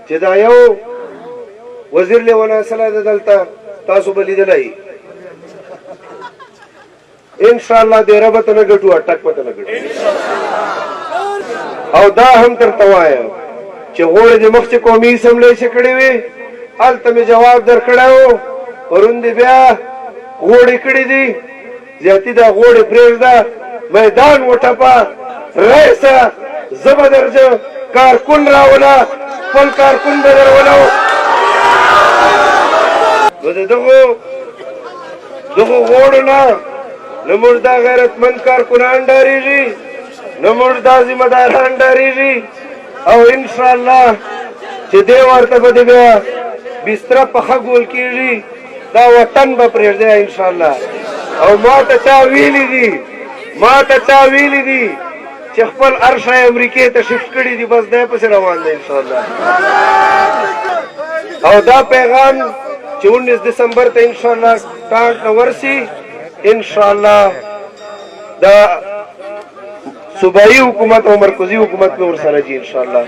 چې دا یو وزیر لیونه سره دلته تاسو بلیدلای ان شاء الله دې رب ته نه ګټو اٹک پته نه ګټو او دا هم تر توایا چې غوړې د مخ قومي سملې شکړې وي الته می جواب درکړاو وروند بیا غوړې کړې دي زیاتی دا غوړې پرېږده میدان وټپا رئیسه زبردرجه کارکون راولا خپل کارکون به درولو نو د دغو غوړو نه نموږ دا غیرتمند کارکنان ډارېږي نموږ دا ذمه داران ډارېږي او انشاءالله چې دې ورته به د بیا بستره پخه ګول کېږي دا وطن به پرېږدی انشاءالله او ما ته چا ویلي دي چې خپل هر شی امریکې ته شفټ کړي دي بس دی پسې روان دی انشاءالله او دا پیغام چې 19 دسمبر ته انشاءالله ټانټ نه ورسي انشاءالله دا صوبایي حکومت او مرکزی حکومت به ورسره جي انشاءالله